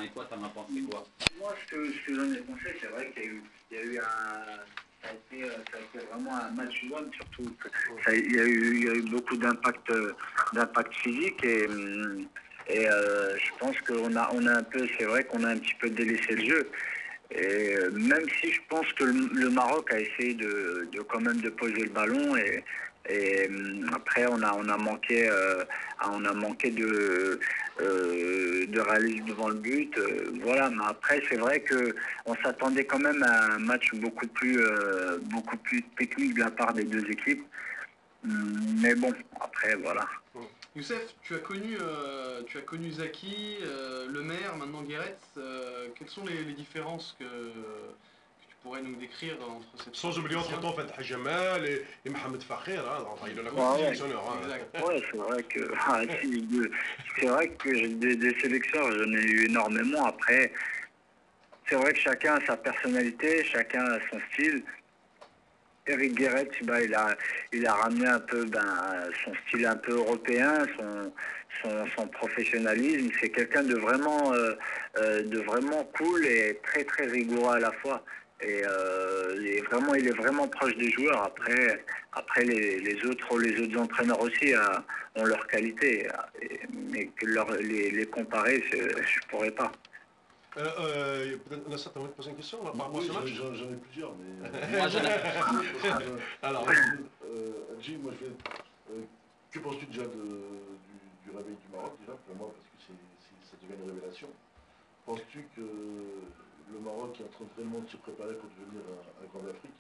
Et toi, t'en as pensé quoi? Moi, ce que j'en ai pensé, c'est vrai qu'il y a eu un. Ça a été vraiment un match one, surtout que il y a eu beaucoup d'impact physique et je pense qu'on a un peu, c'est vrai qu'on a un petit peu délaissé le jeu. Et même si je pense que le Maroc a essayé de quand même de poser le ballon et après on a manqué de réalisme devant le but. Voilà, mais après c'est vrai que on s'attendait quand même à un match beaucoup plus technique de la part des deux équipes. Mais bon, après voilà. Youssef, tu as connu Zaki, Le Maire, maintenant Guéret. Quelles sont les différences que tu pourrais nous décrire entre ces trois Sans oublier techniciens? entre-temps Fatah Jamal et Mohamed Fakhir, hein, enfin, il en a Aussi, beaucoup de Ouais, sélectionneurs. Hein. exact. ouais, c'est vrai que c'est vrai que des sélections, j'en ai eu énormément. Après, c'est vrai que chacun a sa personnalité, chacun a son style. Eric Guéret, bah, il a ramené un peu son style un peu européen, son professionnalisme. C'est quelqu'un de vraiment cool et très très rigoureux à la fois. Et il est vraiment proche des joueurs. Après les autres entraîneurs aussi ont leur qualité. Mais que les comparer, je pourrais pas. Peut-être Nasser, tu envie de poser une question par rapport à Oui, ce match? j'en ai plusieurs, mais. Moi, j'en ai. Alors, Adji, moi je vais. Que penses-tu déjà du réveil du Maroc, déjà, pour moi, parce que ça devient une révélation. Penses-tu que le Maroc est en train de vraiment de se préparer pour devenir un grand d'Afrique?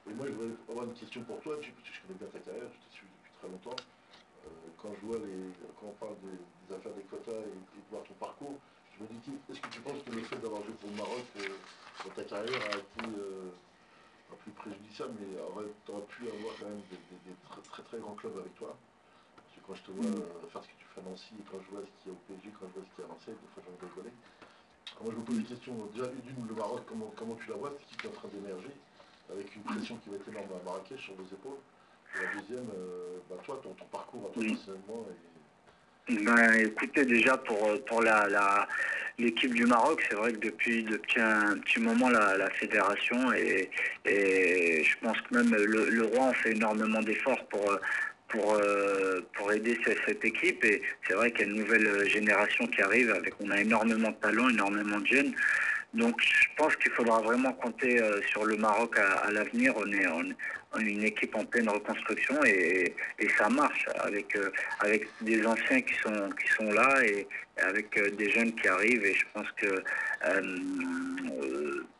Et moi, je voudrais avoir une question pour toi, Adji, parce que je connais bien ta carrière, je te suis depuis très longtemps. Quand on parle des affaires des quotas et de voir ton parcours, je me dis, est-ce que tu penses que le fait d'avoir joué pour le Maroc dans ta carrière a été pas plus préjudiciable, mais tu aurais pu avoir quand même des très, très très grands clubs avec toi? Parce que quand je te vois faire ce que tu fais à Nancy, et quand je vois ce qu'il y a au PSG, quand je vois ce qu'il y a à Marseille, des fois j'ai envie de rigoler. Alors moi je me pose des questions. Déjà, d'une, le Maroc, comment tu la vois, cette équipe qui est en train d'émerger, avec une pression qui va être énorme à Marrakech sur vos épaules. Et la deuxième, toi, ton parcours à toi personnellement. Ben, écoutez, déjà pour l'équipe du Maroc, c'est vrai que depuis un petit moment, la fédération et je pense que même le roi en fait énormément d'efforts pour aider cette équipe. Et c'est vrai qu'il y a une nouvelle génération qui arrive on a énormément de talents, énormément de jeunes. Donc je pense qu'il faudra vraiment compter sur le Maroc à l'avenir. On est une équipe en pleine reconstruction et ça marche avec des anciens qui sont là et avec des jeunes qui arrivent. Et je pense que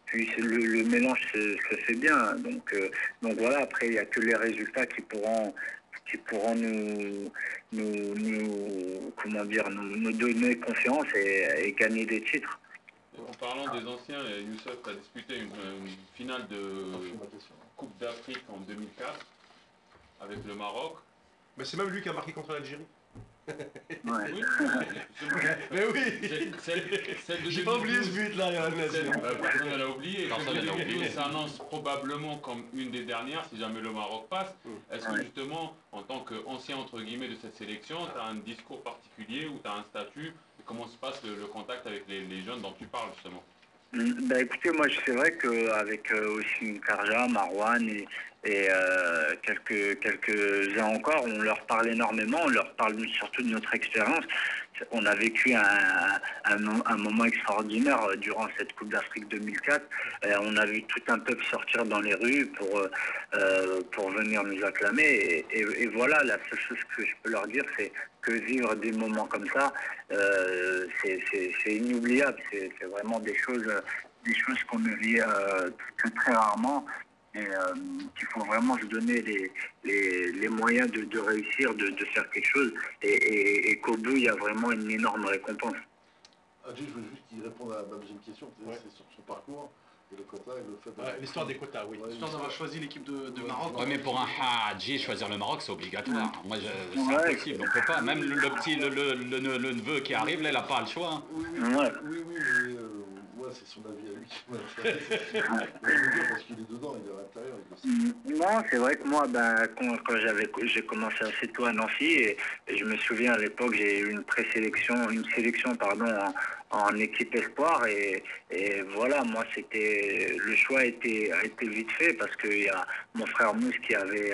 puis le mélange se fait bien. Donc voilà, après il n'y a que les résultats qui pourront comment dire, nous donner confiance et gagner des titres. En parlant des anciens, Youssef a disputé une finale de Coupe d'Afrique en 2004 avec le Maroc. mais c'est même lui qui a marqué contre l'Algérie. Ouais. Oui, Mais oui, celle de j'ai pas oublié ce 2012, but là, personne ne l'a oublié. Personne Celle de ne l'a oublié. 2012 s'annonce probablement comme une des dernières si jamais le Maroc passe. Est-ce que Ouais. justement, en tant qu'ancien entre guillemets de cette sélection, tu as un discours particulier ou tu as un statut et comment se passe le contact avec les jeunes dont tu parles justement? Bah écoutez, moi c'est vrai qu'avec aussi Karja, Marouane et quelques-uns encore, on leur parle énormément, on leur parle surtout de notre expérience. On a vécu un moment extraordinaire durant cette Coupe d'Afrique 2004. On a vu tout un peuple sortir dans les rues pour venir nous acclamer. Et voilà, la seule chose que je peux leur dire, c'est que vivre des moments comme ça, c'est inoubliable. C'est vraiment des choses qu'on ne vit que très rarement et qu'il faut vraiment se donner les moyens de réussir, de faire quelque chose et qu'au bout, il y a vraiment une énorme récompense. Adji, je veux juste qu'il réponde à ma deuxième question, c'est sur son parcours et le quota et le fait de. L'histoire des quotas, oui. L'histoire d'avoir choisi l'équipe de Maroc. Ouais, mais pour un Hadji, choisir le Maroc, c'est obligatoire. Moi, c'est Ouais. impossible. On peut pas. Même le petit, le neveu qui arrive, là, il n'a pas le choix. Oui, Ouais. mais moi, c'est son avis à lui qui m'intéresse. Parce qu'il est dedans, il est à l'intérieur, il le sait. Non, c'est vrai que moi, ben, quand j'ai commencé assez tôt à Nancy, et je me souviens à l'époque, j'ai eu une sélection pardon, en équipe espoir, et voilà, moi c'était le choix a été vite fait parce qu'il y a mon frère Mousse qui avait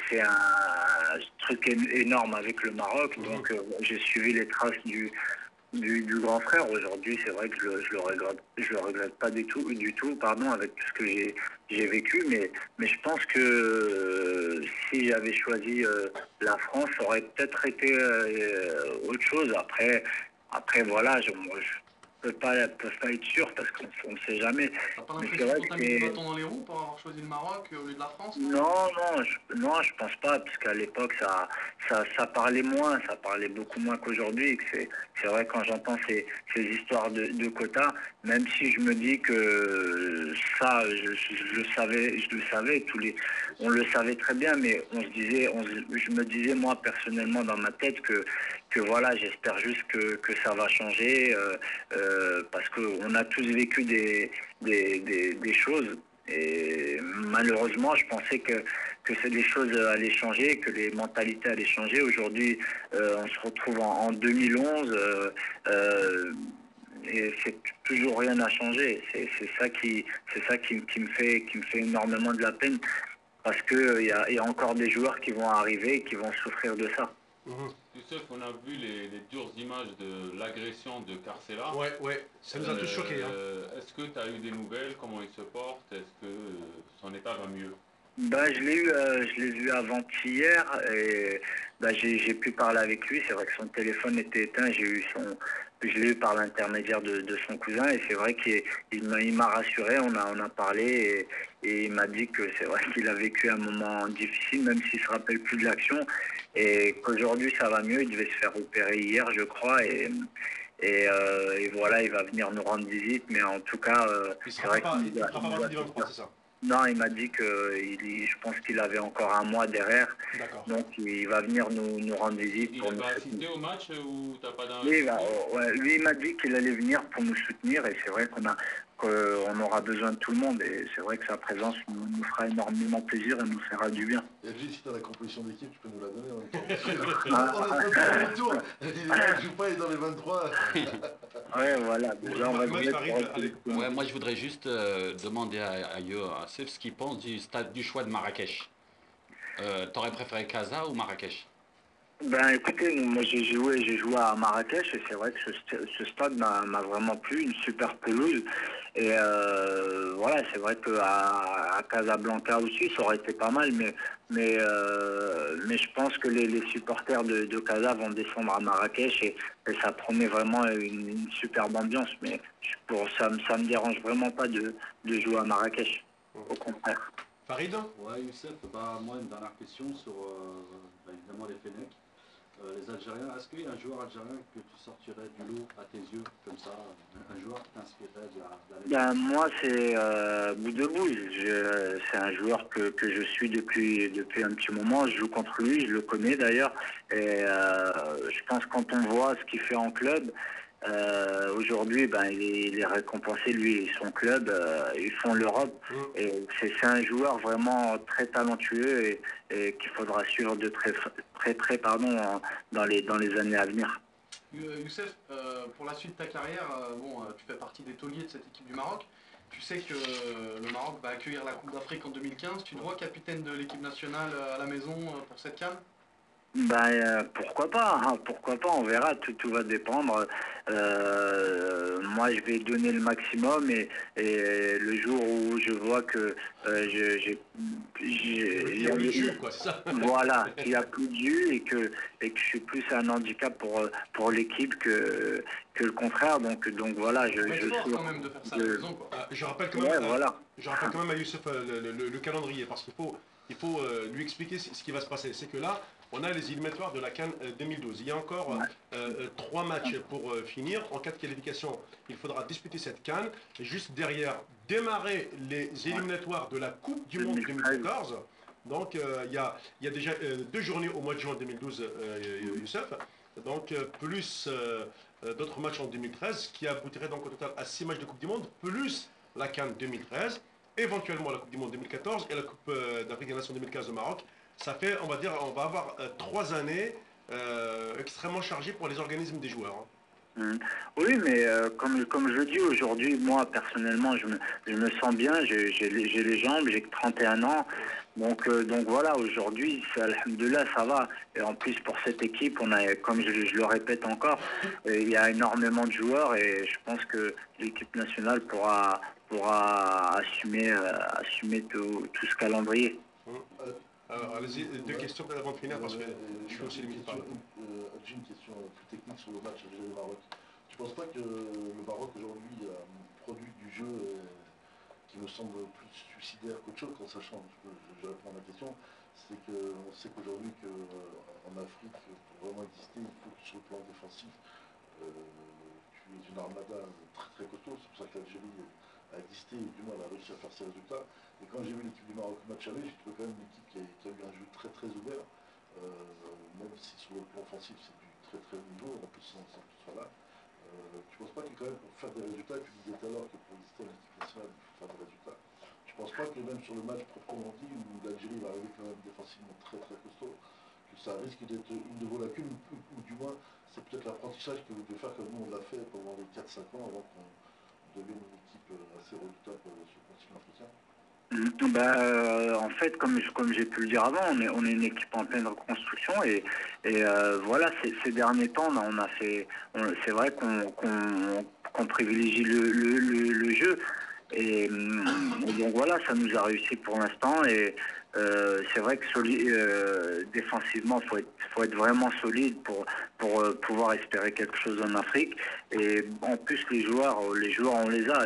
fait un truc énorme avec le Maroc, donc j'ai suivi les traces du grand frère. Aujourd'hui, c'est vrai que je le regrette pas du tout, pardon, avec tout ce que j'ai vécu, mais je pense que si j'avais choisi la France, ça aurait peut-être été autre chose. Après voilà, moi, je peux pas être sûr parce qu'on ne sait jamais. T'as pas Mais c'est l'impression vrai qu'on que t'a mis le bâton dans les roues pour avoir choisi le Maroc au lieu de la France? non, je pense pas, parce qu'à l'époque, ça parlait moins, ça parlait beaucoup moins qu'aujourd'hui. Et que c'est vrai, quand j'entends ces histoires de quotas, même si je me dis que ça, je le savais, on le savait très bien, mais je me disais, moi, personnellement, dans ma tête, que voilà, j'espère juste que ça va changer, parce qu'on a tous vécu des choses. Et malheureusement, je pensais que les choses allaient changer, que les mentalités allaient changer. Aujourd'hui, on se retrouve en 2011 et c'est toujours rien n'a changé. C'est ça qui me fait énormément de la peine parce que il y a encore des joueurs qui vont arriver et qui vont souffrir de ça. Tu sais qu'on a vu les dures images de l'agression de Carcela. Ouais, ça nous a tous choqués. Hein. Est-ce que tu as eu des nouvelles? Comment il se porte? Est-ce que son état va mieux? Bah, je l'ai vu avant-hier et bah, j'ai pu parler avec lui. C'est vrai que son téléphone était éteint. Je l'ai eu par l'intermédiaire de son cousin et c'est vrai qu'il m'a rassuré. On a parlé et il m'a dit que c'est vrai qu'il a vécu un moment difficile, même s'il se rappelle plus de l'action et qu'aujourd'hui ça va mieux. Il devait se faire opérer hier, je crois, et voilà, il va venir nous rendre visite. Mais en tout cas, Il c'est sera vrai pas, qu'il il fera pas partie du 23, c'est ça? non, il m'a dit je pense qu'il avait encore un mois derrière, D'accord. donc il va venir nous rendre visite. Il Pour nous va soutenir. assister au match ou t'as pas d'un... Oui, ouais, lui, il m'a dit qu'il allait venir pour nous soutenir et c'est vrai qu'on aura besoin de tout le monde et c'est vrai que sa présence nous fera énormément plaisir et nous fera du bien. Et lui, si tu as la composition d'équipe, tu peux nous la donner en même temps. On est pas retour. Il joue pas, il est dans les 23. Ouais, voilà. Déjà, on va Moi, se Farid, mettre allez. Ouais, moi je voudrais juste demander à Sef ce qu'il pense du choix de Marrakech. T'aurais préféré Casa ou Marrakech? Ben écoutez, moi j'ai joué à Marrakech et c'est vrai que ce stade m'a vraiment plu, une super pelouse. Et voilà, c'est vrai qu'à Casablanca aussi, ça aurait été pas mal, mais je pense que les supporters de Casa vont descendre à Marrakech et ça promet vraiment une superbe ambiance. Mais ça me dérange vraiment pas de jouer à Marrakech, au contraire. Farid? Ouais, Youssef, bah, moi une dernière question sur évidemment les Fennecs. Les Algériens, est-ce qu'il y a un joueur algérien que tu sortirais du lot à tes yeux, comme ça, un joueur qui t'inspirerait de la Ben, moi, c'est Boudebouz. C'est un joueur que je suis depuis un petit moment. Je joue contre lui, je le connais d'ailleurs. Et je pense que quand on voit ce qu'il fait en club, aujourd'hui, ben, il est récompensé, lui et son club. Ils font l'Europe. Et c'est un joueur vraiment très talentueux et qu'il faudra suivre de très près pardon, dans les années à venir. Youssef, pour la suite de ta carrière, tu fais partie des tauliers de cette équipe du Maroc. Tu sais que le Maroc va accueillir la Coupe d'Afrique en 2015. Tu te vois capitaine de l'équipe nationale à la maison pour cette CAN? Pourquoi pas, hein, pourquoi pas, on verra, tout va dépendre. Moi, je vais donner le maximum et le jour où je vois que Il y a plus de jus, quoi, c'est ça? voilà, qu'il n'y a plus de jus et que je suis plus un handicap pour l'équipe que le contraire. Donc voilà, C'est fort quand même de faire ça à la maison, quoi. Je rappelle quand même à Youssef le calendrier, parce qu'il faut lui expliquer ce qui va se passer. C'est que là, on a les éliminatoires de la CAN 2012. Il y a encore 3 matchs pour finir. En cas de qualification, il faudra disputer cette CAN. Et juste derrière, démarrer les éliminatoires de la Coupe du Monde 2014. Donc il y a déjà 2 journées au mois de juin 2012, Youssef. Donc plus d'autres matchs en 2013, qui aboutirait donc au total à 6 matchs de Coupe du Monde, plus la CAN 2013, éventuellement la Coupe du Monde 2014 et la Coupe d'Afrique des Nations 2015 au Maroc. Ça fait, on va dire, on va avoir 3 années extrêmement chargées pour les organismes des joueurs. Oui, mais comme je dis aujourd'hui, moi personnellement, je me sens bien, j'ai les jambes, j'ai que 31 ans. Donc voilà, aujourd'hui, alhamdoulilah, ça va. Et en plus, pour cette équipe, on a, comme je le répète encore, il y a énormément de joueurs et je pense que l'équipe nationale pourra assumer tout ce calendrier. Alors, allez-y, 2 questions avant de finir parce que je suis aussi limité par là. J'ai une question plus technique sur le match Algérie-Maroc. Tu ne penses pas que le Maroc aujourd'hui a un produit du jeu qui me semble plus suicidaire qu'autre chose, quand ça change? Je réponds à ma question. C'est qu'on sait qu'aujourd'hui, en Afrique, pour vraiment exister, il faut que sur le plan défensif, tu es une armada très très costaud. C'est pour ça que l'Algérie a existé et du moins elle a réussi à faire ses résultats. Et quand j'ai vu l'équipe du Maroc match aller, j'ai trouvé quand même une équipe qui a eu un jeu très très ouvert, même si sur le plan offensif c'est du très très haut niveau, en plus sans que ce soit là. Tu ne penses pas que quand même pour faire des résultats, tu disais tout à l'heure que pour exister à l'équipe nationale, il faut faire des résultats. Tu ne penses pas que même sur le match proprement dit, où l'Algérie va arriver quand même défensivement très très costaud, que ça risque d'être une de vos lacunes, ou du moins c'est peut-être l'apprentissage que vous devez faire comme nous on l'a fait pendant les 4-5 ans avant qu'on devienne une équipe assez redoutable sur le continent africain? En fait, comme j'ai pu le dire avant, on est une équipe en pleine reconstruction et voilà, ces derniers temps, c'est vrai qu'on privilégie le jeu et donc voilà, ça nous a réussi pour l'instant et c'est vrai que défensivement, faut être vraiment solide pour pouvoir espérer quelque chose en Afrique. Et en plus, les joueurs, on les a.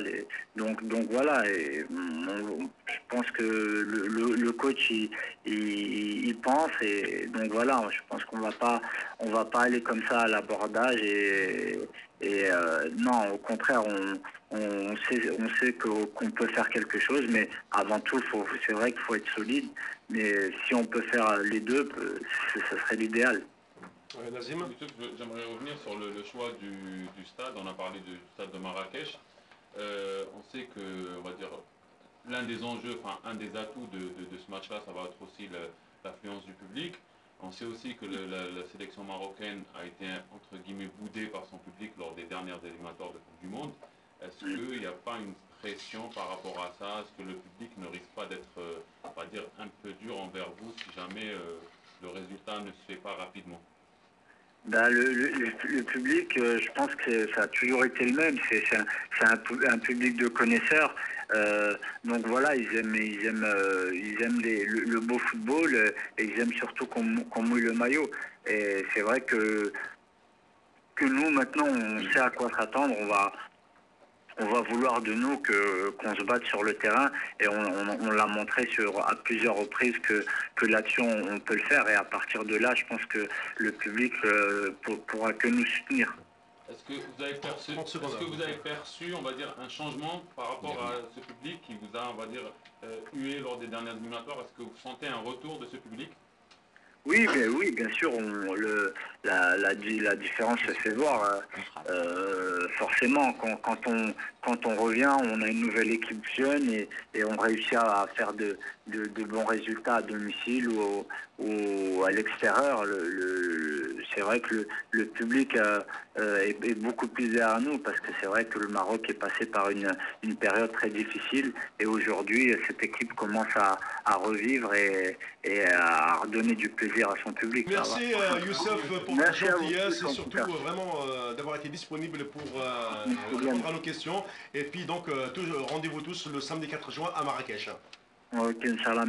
Donc voilà. Et je pense que le coach, il pense. Et donc voilà, je pense on va pas aller comme ça à l'abordage. Non, au contraire, on sait qu'on peut faire quelque chose, mais avant tout, c'est vrai qu'il faut être solide. Mais si on peut faire les deux, ce serait l'idéal. Nazim? J'aimerais revenir sur le choix du stade. On a parlé du stade de Marrakech. On sait que, on va dire, l'un des enjeux, enfin un des atouts de ce match-là, ça va être aussi l'affluence du public. On sait aussi que la sélection marocaine a été, entre guillemets, boudée par son public lors des dernières éliminatoires de Coupe du Monde. Est-ce qu'il n'y a pas une pression par rapport à ça? Est-ce que le public ne risque pas d'être, on va dire, un peu dur envers vous si jamais le résultat ne se fait pas rapidement? Le public, je pense que ça a toujours été le même. C'est un public de connaisseurs. Donc voilà, ils aiment le beau football et ils aiment surtout qu'on mouille le maillot. Et c'est vrai que nous maintenant, on sait à quoi s'attendre. On va vouloir de nous qu'on se batte sur le terrain et on l'a montré à plusieurs reprises que là-dessus on peut le faire et à partir de là je pense que le public pourra que nous soutenir. Est-ce que vous avez perçu, on va dire, un changement par rapport à ce public qui vous a, on va dire, hué lors des dernières éliminatoires? Est-ce que vous sentez un retour de ce public? Oui, bien sûr, la différence se fait voir. Forcément, quand on revient, on a une nouvelle équipe jeune et on réussit à faire de bons résultats à domicile ou à l'extérieur. C'est vrai que le public est beaucoup plus derrière nous parce que c'est vrai que le Maroc est passé par une période très difficile et aujourd'hui, cette équipe commence à revivre et à redonner du plaisir à son public. Merci Youssef pour votre gentillesse et surtout vraiment d'avoir été disponible pour répondre à nos questions. Et puis donc rendez-vous tous le samedi 4 juin à Marrakech. Ok, Inch'Allah.